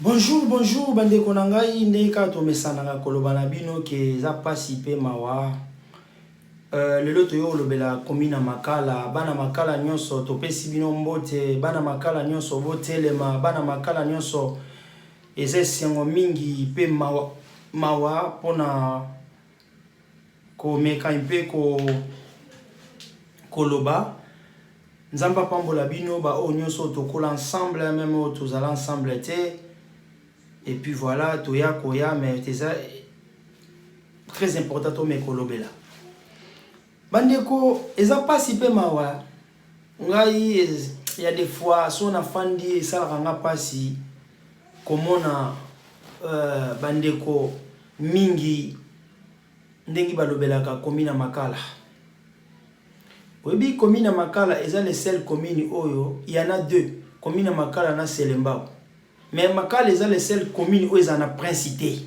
Bonjour, bande konangai ndeka to mesana koloba na bino ke za pasi pe mawa. Lelo to yo lobela komina makala, bana makala nyonso to pesi bino mbote, bana makala nyonso botelema, bana makala nyonso eze sengo mingi pe mawa pona ko meka mpe ko koloba. Nzamba pambola bino ba o nyonso to kola ensemble, même o to zala ensemble te. Et puis voilà, toya koya, mais c'est très important to me kolobela. Bandeko, eza pas si pe mawa. Ngai, il y a des fois, son afandi, ça ranga pas si, komona, bandeko, mingi, ndengi balobelaka, komina makala. Webi komina makala, eza les seules communes oyo, il y en a deux. Komina makala na Selembao. Mais makala eza les seules communes où ils en a principé.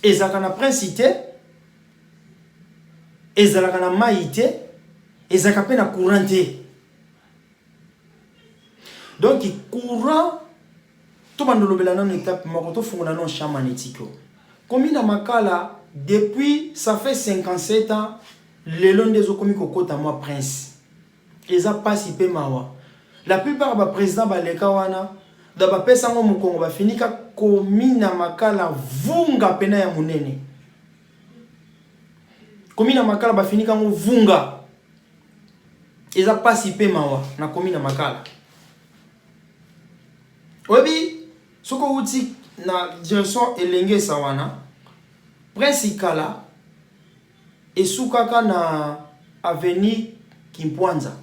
Ezaka na principé, ezaka na maïté, ezaka pe na couranté. Donc courant to bandolobela na étape moko to fungona non champ magnétique. Commune na makala depuis ça fait 57 ans le long des okomi kokota moi prince. Eza pasi pe mawa. La plupart ba président ba leka wana da ba pesa ngo mukongo ba finika komina makala vunga pena ya munene. Komina makala ba finika ngo vunga. Eza pasi pe mawa na komina makala. Obi soko uti na direction elenge sawana principala esukaka na avenue Kimpwanza.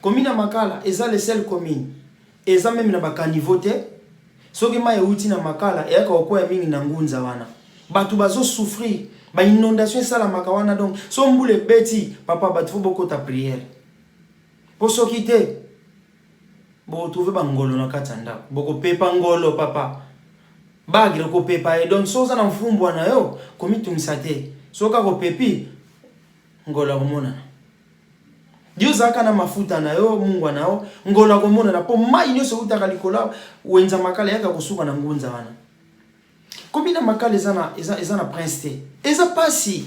Commune makala eza les seules communes eza même na bakaniveau te soki ma euti na makala eyaka okoya mingi na ngunza wana batu bazo souffrir ba inondation sala makawana donc so mbule beti papa batu fo boko ta prière po soki te bo trouver bangolo na katanda boko pepa ngolo papa bagre ko pepa e donc so za na mfumbwa na yo komitumisa te soka ko pepi ngolo komona Dieu zaka na mafuta na yo mungu na yo ngola komona na po mai nyoso utaka likola wenza makala yaka kosuka na ngunza wana komina makala eza na prince te eza pasi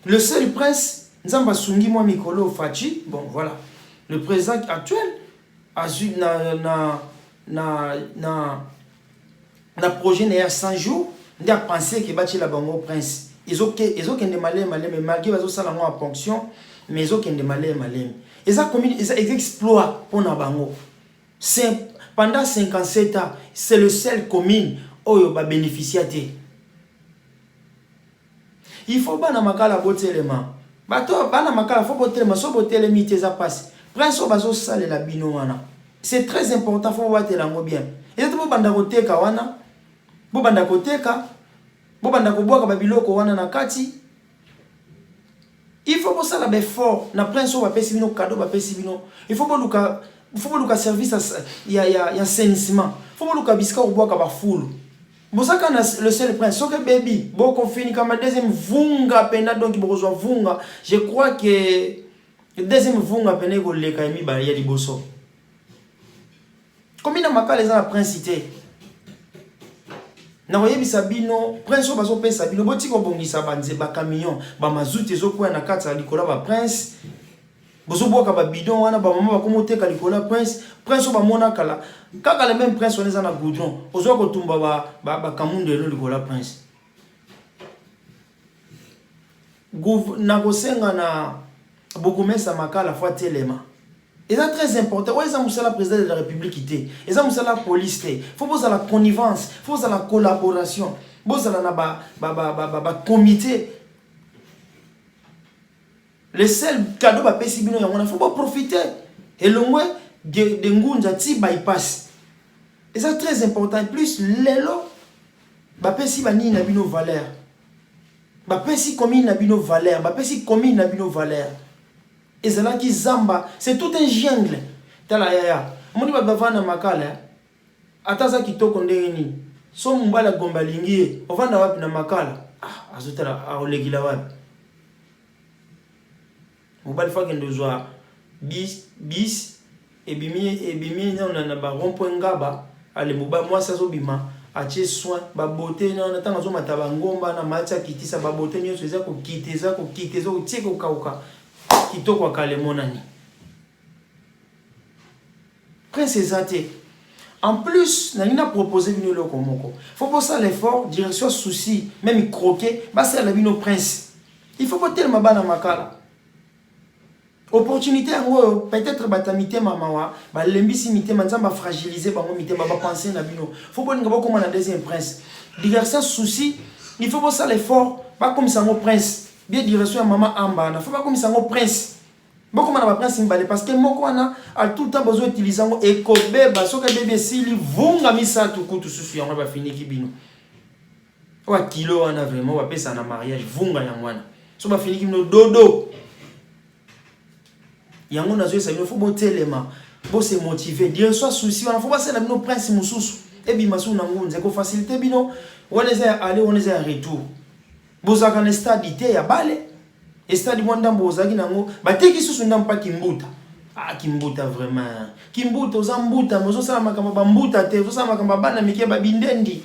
le seul prince nzamba sungi moi mikolo fachi bon voilà le président actuel a na projet na 100 jours ndia penser que bati la bango prince ils ont qu'un malais mais malgré bazo sala en fonction mais ils ont qu'un malais ils ont commis ils exploit pour na bango c'est pendant 57 ans c'est le seul commune oyo ba bénéficiaire il faut bana makala botelema bato bana makala faut botelema so botelemi te za passe prince o bazo sala la bino wana c'est très important faut voir telango bien et to banda koteka wana bo banda koteka bobanda koboaka babiloko wana na kati il faut pour ça la fort na prince va pesi bino cadeau ba pesi bino il faut boluka service ya assainissement faut boluka biska koboaka ba fulu bosaka na le seul prince soke baby boko fini comme deuxième vunga pena donc bokozwa vunga je crois que deuxième vunga pena ko leka mi ba ya liboso comme ina makala za principauté na oyebi sabino prince o bazo pesa bino botiko bongisa banze ba camion ba mazuti ezokuwa na kati ya likola ba prince bozo boka ba bidon wana ba mama bakomoteka likola prince o ba mona kala kaka le même prince oneza na goudron ozo ko tumba ba kamunde lo likola prince na kosenga na bokomesa makala fois telema. Et c'est très important. Ouais, ça la président de la Républiqueité. Et ça la police té. Faut poser la connivence, faut poser la collaboration. Poser la comité. Le seul cadeau ba pesi bino ya faut pas profiter. Et le moins de ngunza ti bypass. Et c'est très important. En plus lelo ba pesi bani na bino valeur. Ba pesi commune na bino valeur, ba pesi commune na bino valeur. Et c'est là qui zamba, c'est tout un jungle. Tala yaya. Moni ba bavana makala. Ataza kitoko ndeni. so mbala gomba lingi ovanda wapi na makala azotala aolegila wapi mobali fake ndozwa bis ebimi na ba rond-point ngaba ale mobali mwasi azobima atie soin ba beauté na tanga zo mataba ngomba na matcha kitisa ba beauté nyonso eza ko kiteza ko tieka ukauka kitoko akale monani prince ezate. En plus, on a proposé une autre komoko. Faut pas ça l'effort, direction souci, même croquer, bah c'est la bino prince. Il faut pas tellement bana makala. Opportunité peut-être batamité mamawa, bah l'embisi mité manza ba fragiliser ba mité ba penser na bino. Faut pas ngaba comme la deuxième prince. Direction souci, il faut pas ça l'effort, pas comme ça mon prince. Bien direction à maman amba, na faut pas comme ça mon prince. Beaucoup de prince imbalé parce que mokwana a tout le temps besoin d'utiliser et kobe basoka bébé sili vunga misa tout coup tout susu yango ba fini kibino wa kilo ana vraiment ba pesa na mariage vunga yangwana so ba fini kibino dodo yango nazo esa il faut botelema bo se motiver dire soit souci on faut pas ça na bino prince mususu et bi masu na ngunze ko faciliter bino oneza aller oneza retour bozaka na stade ité ya bale. Et stade mwandambo ozaki nango bateki susu ndampa kimbuta kimbuta vraiment kimbuta ozambuta mozo sala makamba bambuta te ozosala makamba bana mike babindendi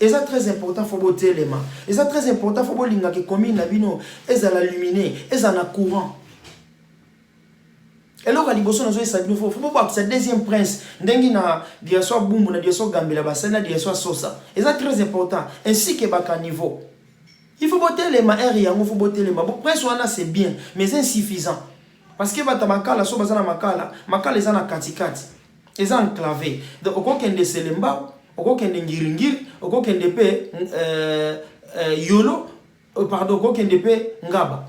et ça très important faut boter les mains et ça très important faut bolinga ke commune na bino ezala luminé ezala courant. Et là, il faut voir que c'est deuxième prince. Ndengi na diaso bumbu na diaso gambela basana diaso sosa. Et c'est très important. Ainsi que baka niveau. Il faut botter les mains il faut botter les mains. Bon prince wana c'est bien, mais c'est insuffisant. Parce que bata makala so bazana makala ezana katikati. Eza enclavé. Donc oko kende selemba, oko kende ngiringiri, oko kende pe yolo, pardon, oko kende pe ngaba.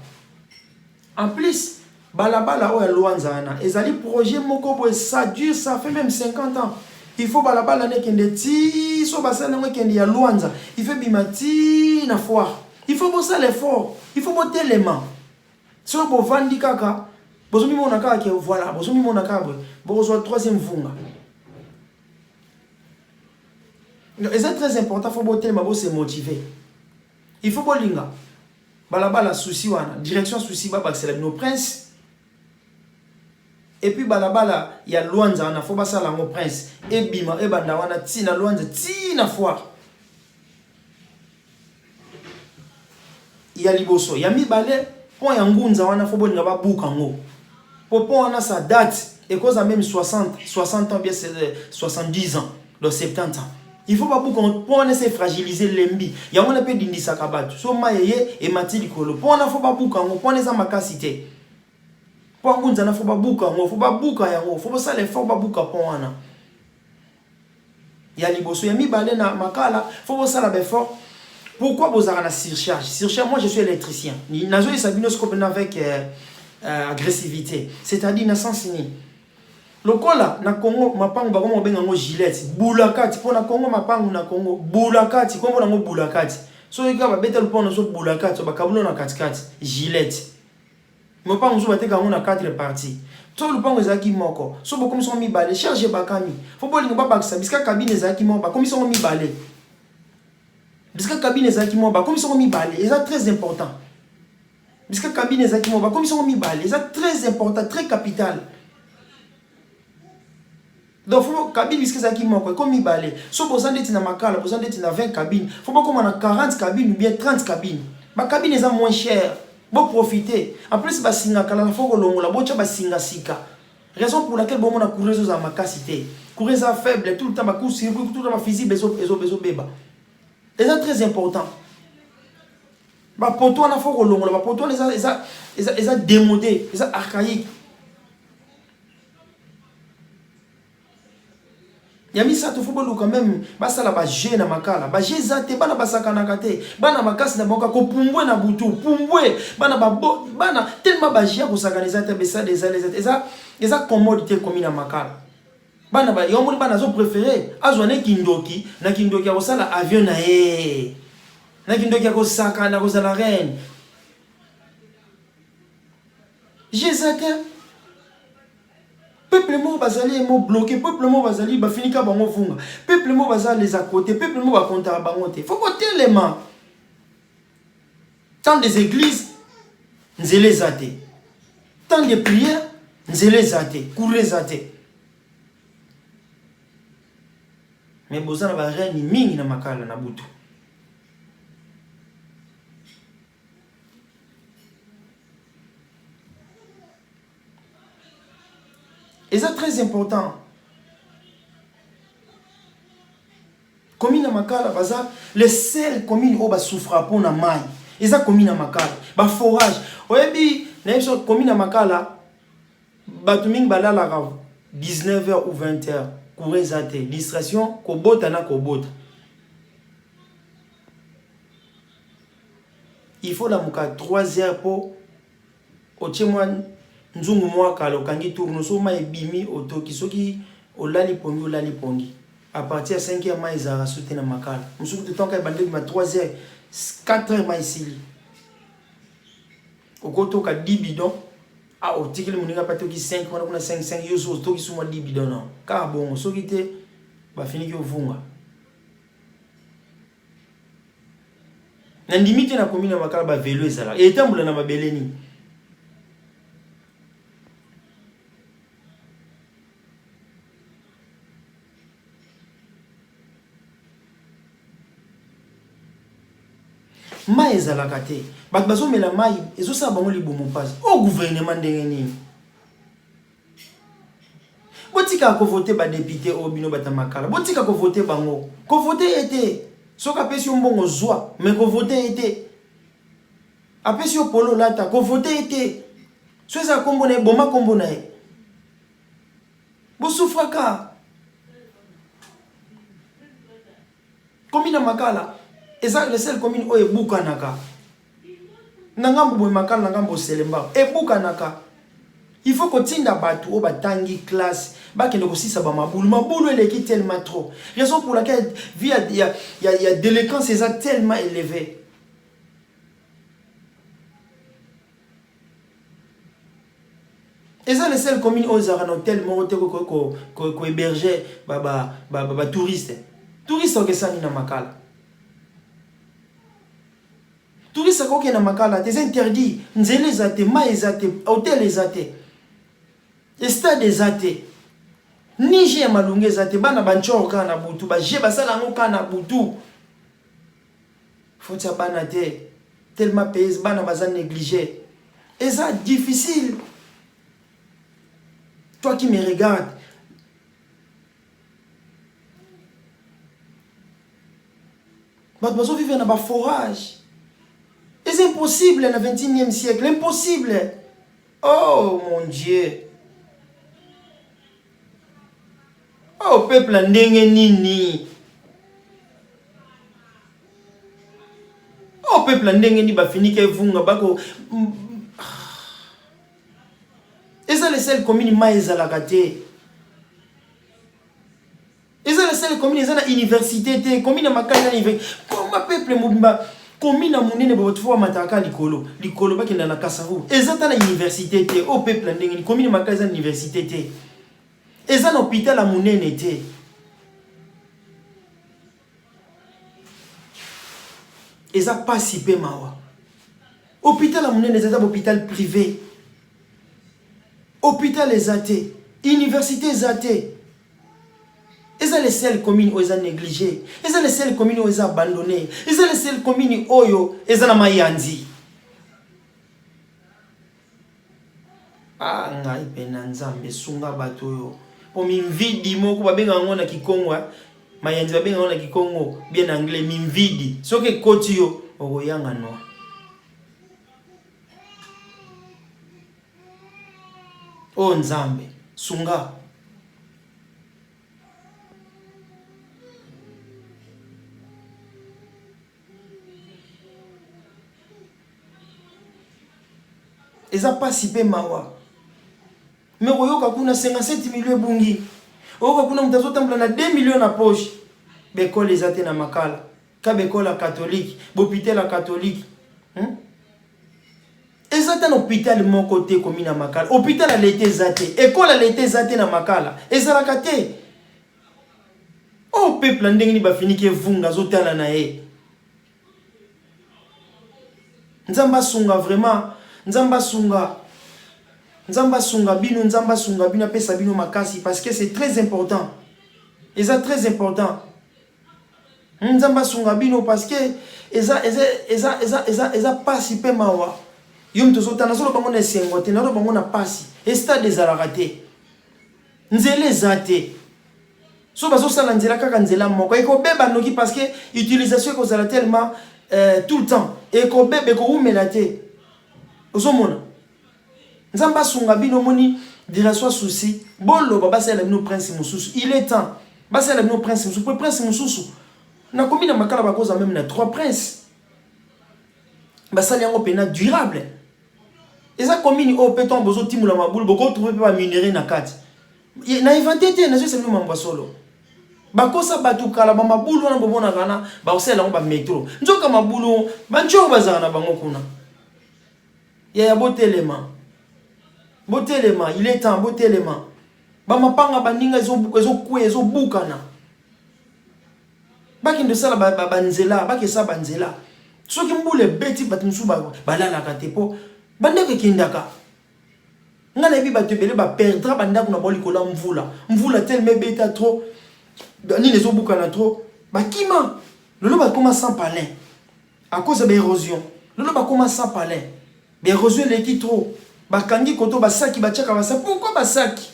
En plus balabala oya luanzana ezali projet moko boy ça dure ça fait même 50 ans. Il faut balabala ne kende ti so basana ngo kende ya luanza. Il faut bimati na foire. Il faut bosser l'effort. Il faut botter les mains. So bo vandi kaka bozo mimo na kaka voilà bozo mimo na kaka bozo troisième vunga. Et c'est très important faut botter les mains, se motiver. Il faut bolinga. Balabala souci wana direction souci baba c'est la nos prince. Et puis balabala il y a Luanza na faut pas ça la mon prince et bima et banda wana tina Luanza tina foire il y a liboso il y a mi balé point ya ngunza wana faut boninga ba buka ngo popo wana sa date et cause à même 60 ans bien c'est 70 ans donc 70 ans il faut pas buka pour on essayer fragiliser l'embi il y a on peut dindisa kabatu so mayeye et matili kolo pour on faut pas buka ngo pour on esa makasité. Pour ngunza na faut pas buka yango faut pas ça l'effort ba buka pona ya liboso ya mi balé na makala faut pas ça la effort. Pourquoi bozara na surcharge moi je suis électricien nazo isabino scope avec agressivité c'est-à-dire na sens ni lokola na Congo mapangu ba ko benga ngo gilette bulakati pona Congo mapangu na Congo bulakati kombo na ngo bulakati so ika ba betel pona so bulakati ba kabulo na katikati gilette mopango zo bateka ngo na 4 parties to lupango ezaki moko so bokomi so mi balé charger bakami faut bolinga ba bakisa biska cabine ezaki moko ba komi so mi balé biska cabine ezaki moko ba komi so mi balé c'est très important biska cabine ezaki moko ba komi so mi balé c'est très important très capital donc faut cabine biska ezaki moko comme mi balé so bozande tina makala bozande tina 20 cabines faut pas comme na 40 cabines ou bien 30 cabines ba cabine est moins cher. Bon profiter. En plus, bah singa kala faut que l'on la bocha bah singa sika. Raison pour laquelle bon on a couru aux amakacité. Courir ça faible tout le temps bah cours circuit tout le temps physique beso beba. Et c'est très important. Bah pour toi on a faut que l'on bah pour toi les a démodé, les a archaïque. Yami ça te faut quand même ba sala ba gé na makala ba gé za te bana basaka na kate bana makasi na boka ko pumbwe na butu pumbwe bana bana tellement ba gé ko sakaniza te besa des eza commodité comme na makala bana ba yomuri bana zo préféré azwane kindoki na kindoki ya ko sala avion na kindoki ya ko saka na ko sala reine gé za te Peuple mo bazali mo bloqué, peuple mo bazali ba finika bango funga. Peuple mo bazali les à côté, peuple mo ba konta bango te. Faut côté les mains. Tant des églises, nzele zate. Tant de prières, nzele zate, kouré zate. Mais bozana ba reni mingi na makala na butu. Et c'est très important. Commune Makala, les seules communes où souffrent pour la maille. Et ça commune Makala, ba forage. Oyebi, na commune Makala, batuming balala 19h ou 20h, courir zate, distraction, kobota na kobota. Il faut la muka 3h pour otchemwan nzungu mwaka lokangi tourno so ma ebimi otoki soki olali pongi à partir de 5h ma izara soute na makala musuku de temps ka bande ma 3h 4h ma ici okoto ka 10 bidon a otikile muninga patoki 5 kuna 5 yoso toki suma 10 bidon non ka bon soki te ba finiki ovunga na ndimite na commune makala ba velo ezala et tambula na mabeleni. Ma ezalaka te bato bazomela mai ezosala bango libumu mpasi au gouvernement ndenge nini botika kovote badepute oyo bino bata makala botika kovote bango kovote ete soki apesi yo mbongo zwa me kovote ete apesi yo polo lata kovote ete so ezala kombo na ye boma kombo na ye bosufraka komi na makala. Et ça, les seules communes où est Bukanaka. Nangambo boy makala nangambo selemba. Et Bukanaka. Il faut que tinda batu o batangi classe. Ba kende ko sisa ba mabulu. Mabulu elle est tellement trop. Raison pour laquelle il y a délinquance tellement élevée. Et ça, les seules communes où ils ont tellement ko héberger ba touristes. Touristes au ça ni na makala. Touristes qui na makala, c'est interdit. Nzele zate, ma ezate, hôtel ezate, stade ezate. Nije malunge zate, bana banchor kana butu, ba je basala ngo kana butu. Faut ça bana te, tellement pays bana bazan négligé. Et ça difficile. Toi qui me regardes, bah bazo vivre dans ba forage. Et c'est impossible dans le 21e siècle. Impossible. Oh mon Dieu. Oh peuple ndenge nini. Oh peuple ndenge ni ba fini ke vunga bako. Et ça les seules communes ma ezalaka te. Et ça les seules communes ezana université te. Commune makala université. Comment peuple mobimba commune monene botfo mataka likolo baki na kasavu ezata na université te au peuple ndenge commune makaza université te ezana hôpital monene te eza pas si pe mawa hôpital monene ezata hôpital privé hôpital ezate université ezate. Et ça les seules communes où ils ont négligé. Et ça les seules communes où ils ont abandonné. Et ça les seules communes où ils ont mayandi. Ah, ngai penanzambe sunga batoyo. Po mimvidi moko babenga ngona kikongwa. Mayandi babenga ngona kikongo bien anglais mimvidi. Soke koti yo okoyanga no. Oh nzambe sunga. Et ça pas si peu mawa. Mais oyoka kuna 57 millions bungi. Oyoka kuna mtazo tambla na 2 millions na poche. Bekole ezate na makala. Ka bekole catholique, bopite la catholique. Ezata un hôpital mon côté comme na makala. Hôpital a l'été zaté. École a l'été zaté na makala. Ezalaka te. Oh peuple ndenge ni ba fini ke vunga zotala na ye. Nzamba sunga vraiment. Nzamba sunga bino, nzamba sunga bino pesa bino makasi parce que c'est très important. Et ça très important. Nzamba sunga bino parce que eza pasi pe mawa. Yum to sotana solo bango na sengote na bango na pasi. Et stade des alaraté. Nzele zate. So baso sala nzela kaka nzela moko. Eko beba noki parce que utilisation ko zala tellement tout le temps. Eko bebe ko umelate. Ozomona. Nzamba sunga bino moni direction souci. Bolo baba sala bino prince mususu. Il est temps. Basa la bino prince mususu. Pour prince mususu. Na combien de makala bakoza même na 3 princes. Basa liango pena durable. Et ça combien au péton bozo timula maboule boko trouver pas minerai na kati. Na inventé te na c'est nous mamba solo. Bakosa batu kala ba mabulu wana bobona kana ba osela ngo ba métro. Njoka mabulu banjo bazana na bango kuna. Ya botelema. Botelema, il est temps botelema. Ba mapanga baninga ezo bukana. Baki ndo sala banzela, baki sa banzela. Soki mbule beti batumsu balala katepo, bandeke kindaka. Ngana bi batebele ba perdra bandako na boli kola mvula. Mvula tellement beta trop. Ni les obukana trop. Bakima. Lolo ba commence sans palin. À cause de l'érosion. Lolo ba commence sans palin. L'érosion l'équipe trop. Bakangi koto basaki bachaka basa. Pourquoi basaki?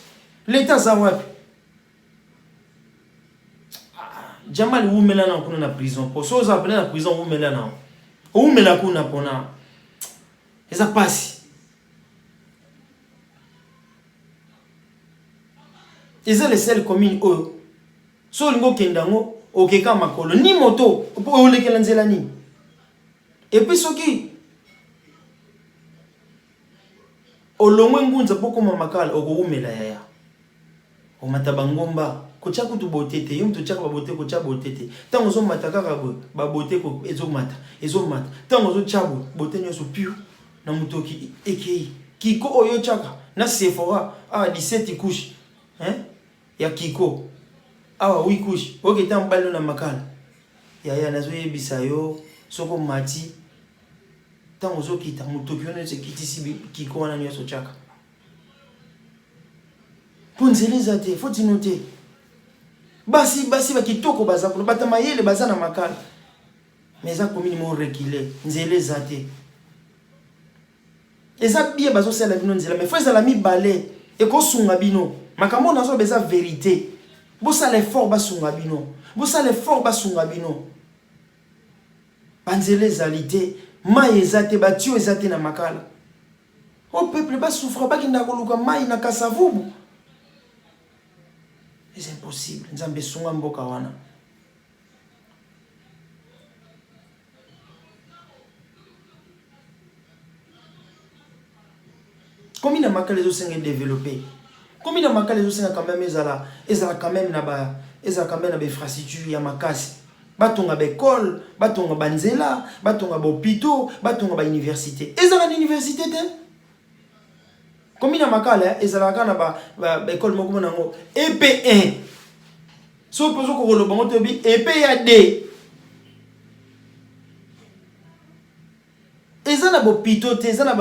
L'état zawapi. Jamal oumela na kuna na prison. Pour ça za na prison oumela na. Oumela kuna pona. Eza pasi. Eza les seules communes eux. So lingo kendango okeka makolo ni moto po olekela nzela ni. Et puis soki olongwe ngunza poko makala okoumela yaya. O matabangomba kocha kutu botete yum to chaka babote kocha botete tango zo mataka kabo babote ko ezo mata tango zo chabo bote nyoso piu na mutoki ekei kiko oyo chaka na Sephora 17 couches ya kiko awa 8 couches oke tambalo na makala yaya nazo yebisa yo soko mati tango zo kita mutoki ono se kitisi kiko wana nyoso chaka ponzeleza te faut noter basi bakitoko baza ko batama yele baza na makala mais za komini mo reculer nzeleza te eza bien bazo sala bino nzela mais faut ezala mi balé e ko sunga bino makambo nazo beza vérité bo sala effort basunga bino banzeleza lité mai ezate batio ezate na makala o peuple ba souffre ba kinda ko luka mai na kasavubu. C'est impossible. Nzambe sunga mboka wana. Comme il a marqué les autres développés. Comme il a marqué les autres quand même ezala quand même na ba infrastructure ya makasi. Batonga ba école, batonga banzela, batonga ba hôpitaux, batonga ba université. Ezala na université te? Comme il a makala ezala na ba école moko nango EP1 so pozo ko lo bango tobi EP2 ezana bo pitote ezana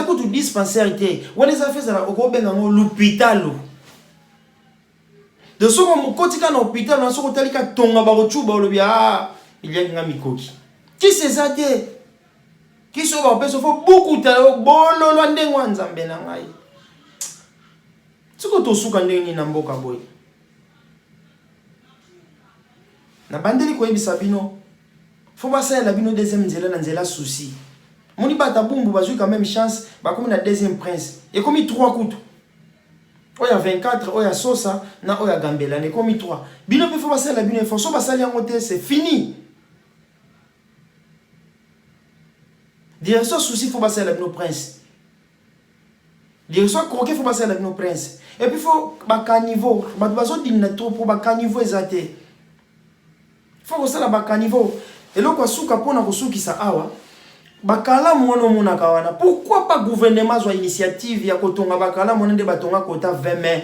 ko tu dispensaire te wala za fezala ko benga ngo l'hôpital de so ko kotika na hôpital na so ko talika tonga ba ko chuba lo bia il y a nga mikoki qui c'est ça te qui so ba peso fo beaucoup ta bolo lo ndengwa nzambe na ngai tsiko to suka ndeni na mboka boy na bandeli ko yebisa bino fo ba sa la bino deuxième nzela na nzela souci moni bata bumbu bazui quand même chance ba comme na deuxième prince et comme 3 coups oya 24 oya sosa na oya gambela ne comme 3 bino pe fo ba sa la bino fo so ba sa liango te c'est fini. Direction souci faut passer avec nos princes. Direction croquer faut passer avec nos princes. Et puis faut baka niveau, bazo dinna trop pour baka niveau ezate. Faut que ça la baka niveau. Et là quoi souka pona ko souki sa awa. bakala mwana mona kawana. Pourquoi pas gouvernement soit initiative ya kotonga bakala mwana nde batonga kota 20 mai.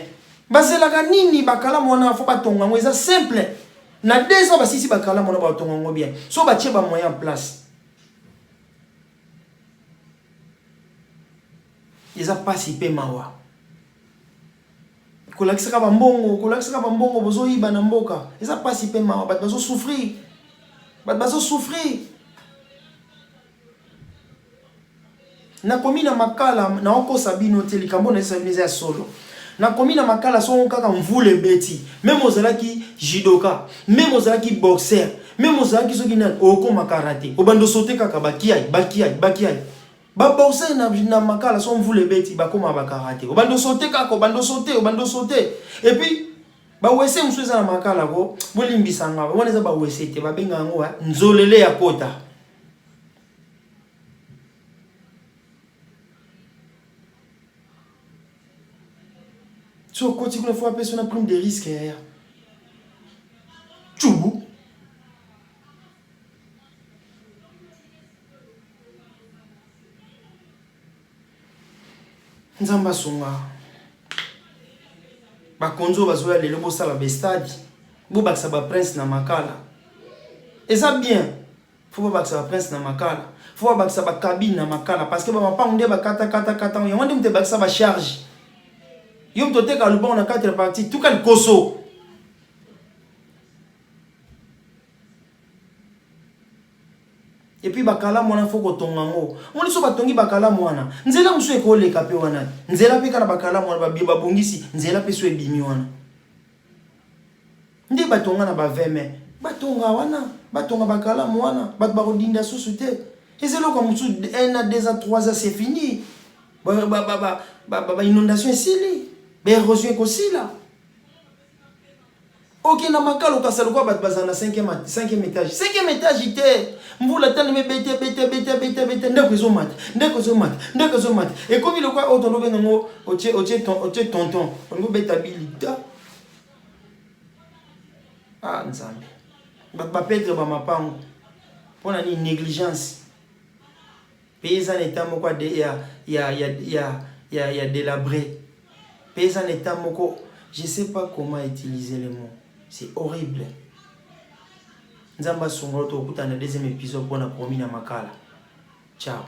Bazelaka nini bakala mwana faut batonga ngo eza simple. Na 2 ans basisi bakala mwana batonga ngo bien. So batie ba moyen en place. Eza pasi pe mawa. Kolakisaka ba mbongo bozo yiba na mboka. Eza pasi pe mawa bat bazo souffrir. Bat bazo souffrir. Na komina makala na oko sabino te likambo na sabino ya solo. Na komina makala so kaka mvule beti. Même ozalaki judoka, même ozalaki boxeur, même ozalaki soki na oko makarate. Obando sauter kaka bakiai. Ba boxeur na makala so mvule beti bakoma bakarate. Obando sauter kaka, obando sauter. Et puis ba wese msuza na makala ko bolimbisanga. Wana za ba wese te ba benga ngo nzolele ya kota. So, quand tu fois personne a pris des risques. Tchoubou. Nzamba songa. Bakonzo bazoya lelo bo sala be stade. Bo baksa ba prince na makala. Et ça bien. Faut pas baksa ba prince na makala. Faut pas baksa ba cabine na makala parce que ba mapangunde ba kata. Yamande mte baksa ba charge. Yom tote ka lupa on a 4 parties tout kan koso. Et puis bakala mwana foko tonga ngo. Moni so batongi bakala mwana. Nzela musu ekole kape wana. Nzela pe kana bakala mwana ba biba bongisi, nzela pe so ebimi wana. Ndi batonga na ba veme. Batonga wana, batonga bakala mwana, bat ba rodinda susu te. Ezelo ka musu 1 à 2 à 3 ans c'est fini. Inondation ici. Érosion aussi là. Ok, na makalo kasalo kwa bat bazana 5e étage. 5e étage ité. Mbula tani me bete ndeko zo mat. Et comme il le quoi auto no bengo oche tonton. On go beta bilita. Ah nzambe. Ba petre ba mapango. Pona ni négligence. Paysan état moko de ya délabré. Paysan état moko, je sais pas comment utiliser les mots. C'est horrible. Nzamba songo to kuta na 2e épisode pour na promis na makala. Ciao.